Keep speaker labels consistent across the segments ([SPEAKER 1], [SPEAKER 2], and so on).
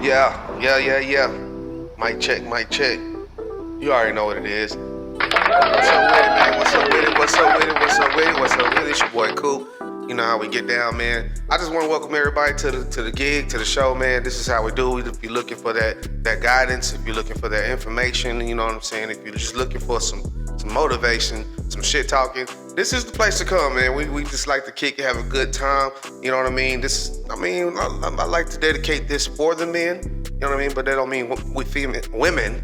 [SPEAKER 1] Yeah. Mic check, mic check. You already know what it is. What's up with it, man? What's up with it? What's up with it? What's up with it? What's up with it? It's your boy Coop. You know how we get down, man. I just want to welcome everybody to the gig, to the show, man. This is how we do it. If you're looking for that guidance, if you're looking for that information, you know what I'm saying? If you're just looking for some motivation, some shit talking, this is the place to come, man. We just like to kick it, have a good time. You know what I mean? I like to dedicate this for the men. You know what I mean? But that don't mean women,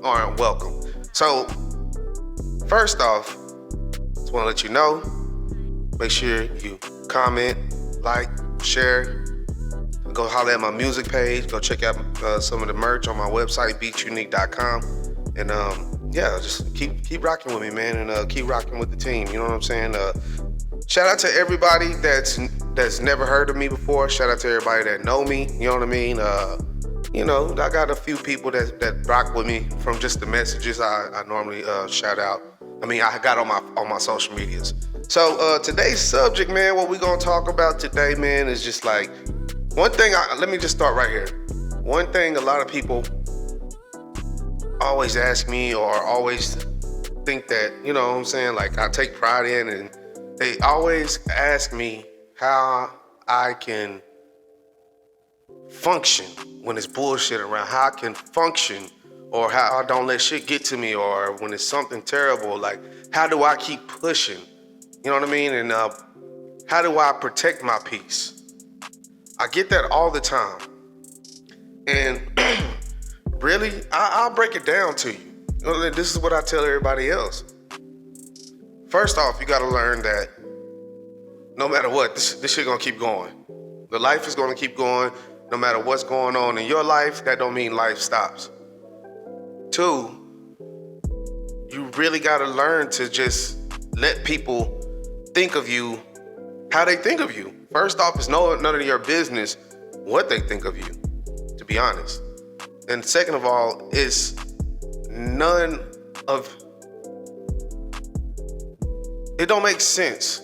[SPEAKER 1] aren't welcome. So, first off, just want to let you know, make sure you comment, like, share, go holler at my music page, go check out some of the merch on my website, beatsunique.com, and just keep rocking with me, man, and keep rocking with the team. You know what I'm saying? Shout out to everybody that's never heard of me before. Shout out to everybody that know me. You know what I mean? I got a few people that rock with me from just the messages I normally shout out. I got on my social medias. So today's subject, man, what we gonna talk about today, man, is just like one thing. Let me just start right here. One thing a lot of people always ask me or always think that, you know what I'm saying, like I take pride in, and they always ask me how I can function when it's bullshit around, how I can function or how I don't let shit get to me, or when it's something terrible, like how do I keep pushing? You know what I mean? And how do I protect my peace? I get that all the time. And really, I'll break it down to you. You know, this is what I tell everybody else. First off, you gotta learn that no matter what, this shit gonna keep going. The life is gonna keep going. No matter what's going on in your life, that don't mean life stops. Two, you really gotta learn to just let people think of you how they think of you. First off, it's none of your business what they think of you, to be honest. And second of all, it's it don't make sense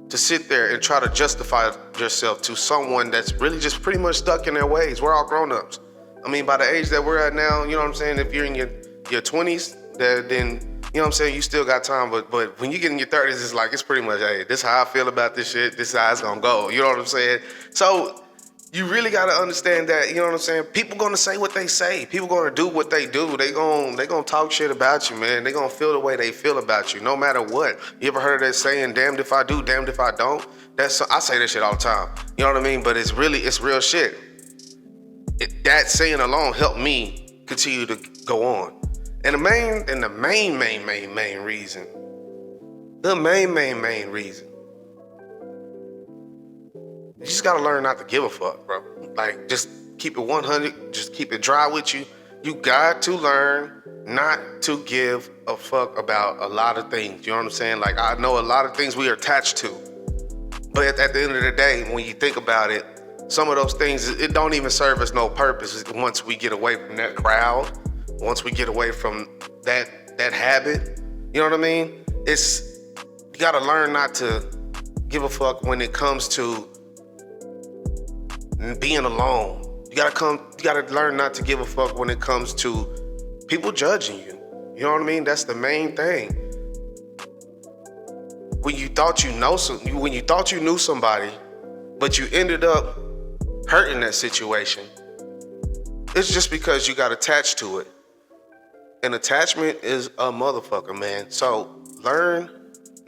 [SPEAKER 1] to sit there and try to justify yourself to someone that's really just pretty much stuck in their ways. We're all grown-ups. By the age that we're at now, you know what I'm saying? If you're in your 20s, then, you know what I'm saying, you still got time. But when you get in your 30s, it's like, it's pretty much, hey, this is how I feel about this shit. This is how it's gonna go. You know what I'm saying? So you really gotta understand that, you know what I'm saying? People gonna say what they say. People gonna do what they do. They gonna talk shit about you, man. They gonna feel the way they feel about you, no matter what. You ever heard of that saying, damned if I do, damned if I don't? I say that shit all the time. You know what I mean? But it's real shit. That saying alone helped me continue to go on. And the main reason, you just gotta learn not to give a fuck, bro. Like, just keep it 100, just keep it dry with you. You got to learn not to give a fuck about a lot of things. You know what I'm saying? Like, I know a lot of things we are attached to. But at the end of the day, when you think about it, some of those things, it don't even serve us no purpose once we get away from that crowd, once we get away from that habit. You know what I mean? You gotta learn not to give a fuck when it comes to being alone. You gotta learn not to give a fuck when it comes to people judging you. You know what I mean? That's the main thing. When you thought you knew somebody, but you ended up hurting that situation, it's just because you got attached to it. And attachment is a motherfucker, man. So learn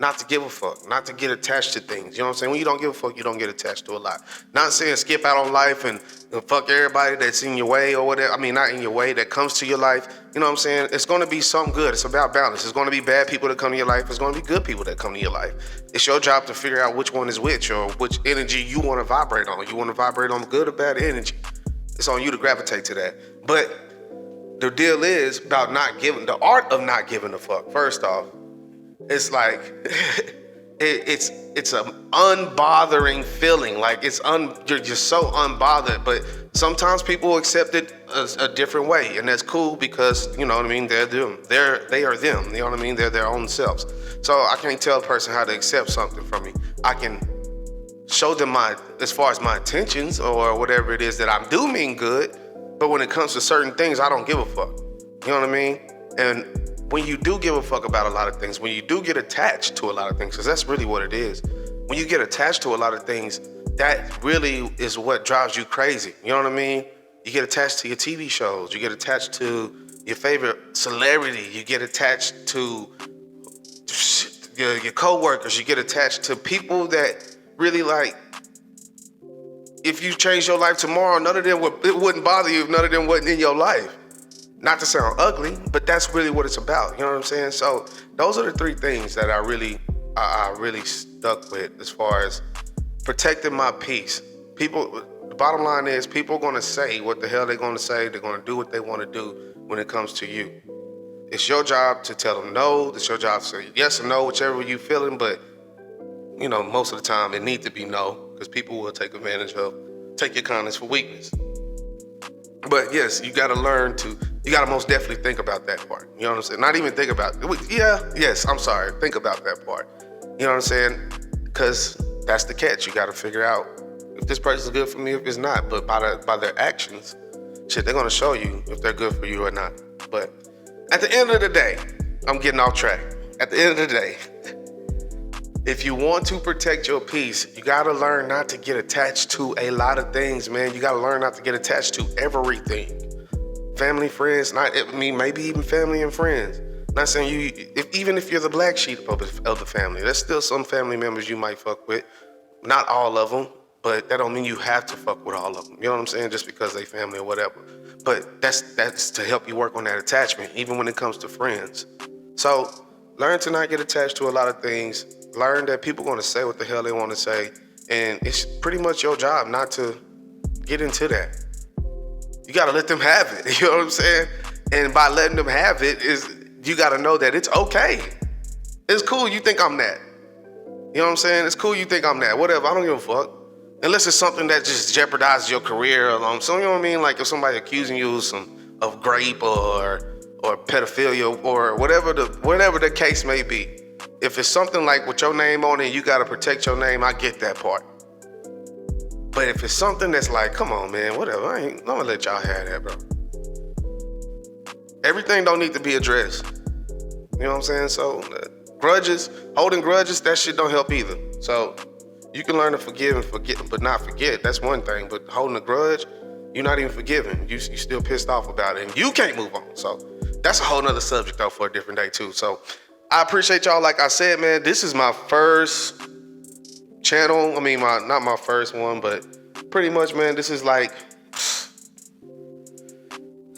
[SPEAKER 1] not to give a fuck, not to get attached to things. You know what I'm saying? When you don't give a fuck, you don't get attached to a lot. Not saying skip out on life and fuck everybody that's in your way or whatever. Not in your way, that comes to your life. You know what I'm saying? It's going to be something good. It's about balance. It's going to be bad people that come to your life. It's going to be good people that come to your life. It's your job to figure out which one is which, or which energy you want to vibrate on. You want to vibrate on good or bad energy. It's on you to gravitate to that. But the deal is about the art of not giving a fuck. First off, it's like, it's an unbothering feeling. Like, you're just so unbothered. But sometimes people accept it a different way, and that's cool because, you know what I mean, they're them. They are them. You know what I mean? They're their own selves. So I can't tell a person how to accept something from me. I can show them as far as my intentions or whatever it is that I do mean good. But when it comes to certain things, I don't give a fuck. You know what I mean? And when you do give a fuck about a lot of things, when you do get attached to a lot of things, because that's really what it is. When you get attached to a lot of things, that really is what drives you crazy. You know what I mean? You get attached to your TV shows. You get attached to your favorite celebrity. You get attached to your co-workers. You get attached to people that really like, if you change your life tomorrow, none of them it wouldn't bother you if none of them wasn't in your life. Not to sound ugly, but that's really what it's about. You know what I'm saying? So those are the three things that I really stuck with as far as protecting my peace. People, the bottom line is people are gonna say what the hell they're gonna say. They're gonna do what they wanna do when it comes to you. It's your job to tell them no. It's your job to say yes or no, whichever you feeling. But you know, most of the time it needs to be no, because people will take your kindness for weakness. But yes, you gotta most definitely think about that part. You know what I'm saying? Not even think about it. Think about that part. You know what I'm saying? Because that's the catch. You gotta figure out if this person's good for me, if it's not. But by their actions, shit, they're gonna show you if they're good for you or not. But at the end of the day, I'm getting off track. At the end of the day, if you want to protect your peace, you gotta learn not to get attached to a lot of things, man. You gotta learn not to get attached to everything. Family, friends, maybe even family and friends. Not saying even if you're the black sheep of the family, there's still some family members you might fuck with. Not all of them, but that don't mean you have to fuck with all of them. You know what I'm saying? Just because they family or whatever. But that's to help you work on that attachment, even when it comes to friends. So learn to not get attached to a lot of things. Learn that people are going to say what the hell they want to say. And it's pretty much your job not to get into that. You got to let them have it. You know what I'm saying? And by letting them have it, you got to know that it's okay. It's cool you think I'm that. You know what I'm saying? It's cool you think I'm that. Whatever, I don't give a fuck. Unless it's something that just jeopardizes your career or so, you know what I mean? Like if somebody accusing you of grape or pedophilia or whatever the case may be. If it's something like with your name on it, you got to protect your name, I get that part. But if it's something that's like, come on, man, whatever, I'm gonna let y'all have that, bro. Everything don't need to be addressed. You know what I'm saying? So holding grudges, that shit don't help either. So you can learn to forgive and forget, but not forget. That's one thing. But holding a grudge, you're not even forgiving. You still pissed off about it, and you can't move on. So that's a whole nother subject though for a different day too. So I appreciate y'all. Like I said, man, this is my first channel. I mean, not my first one, but pretty much, man, this is like,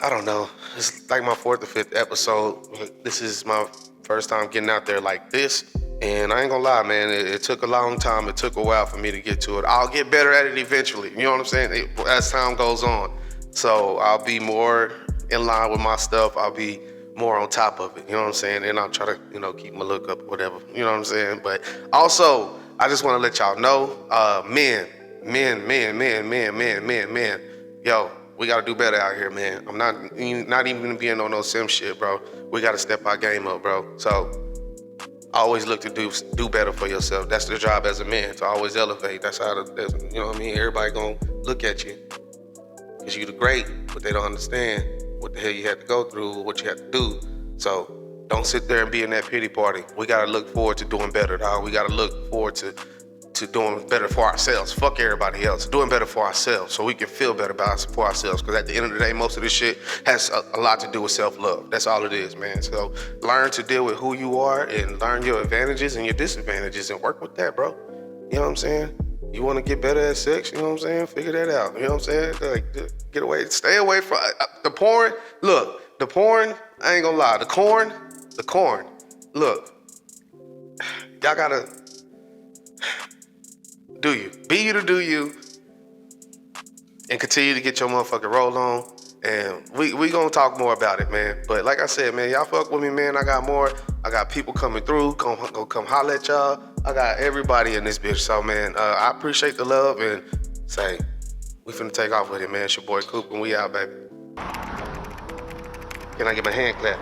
[SPEAKER 1] I don't know. It's like my 4th or 5th episode. This is my first time getting out there like this. And I ain't gonna lie, man, it took a long time. It took a while for me to get to it. I'll get better at it eventually. You know what I'm saying? As time goes on. So I'll be more in line with my stuff. I'll be more on top of it. You know what I'm saying? And I'll try to, keep my look up, whatever. You know what I'm saying? But also, I just want to let y'all know, men. Yo, we got to do better out here, man. I'm not even going to be in on no sim shit, bro. We got to step our game up, bro. So always look to do better for yourself. That's their job as a man, to always elevate. That's how, you know what I mean? Everybody going to look at you because you're the great, but they don't understand what the hell you had to go through, what you had to do. So don't sit there and be in that pity party. We got to look forward to doing better, dog. We got to look forward to doing better for ourselves. Fuck everybody else. Doing better for ourselves so we can feel better for ourselves. Because at the end of the day, most of this shit has a lot to do with self-love. That's all it is, man. So learn to deal with who you are and learn your advantages and your disadvantages and work with that, bro. You know what I'm saying? You want to get better at sex, you know what I'm saying? Figure that out. You know what I'm saying? Like, get away. Stay away from the porn. Look, the porn, I ain't gonna lie. The corn. Look, y'all gotta do you. Be you to do you and continue to get your motherfucking roll on. And we gonna talk more about it, man. But like I said, man, y'all fuck with me, man. I got more. I got people coming through. Gonna come holler at y'all. I got everybody in this bitch. So, man, I appreciate the love and say, we finna take off with it, man. It's your boy Coop and we out, baby. Can I get my hand clap?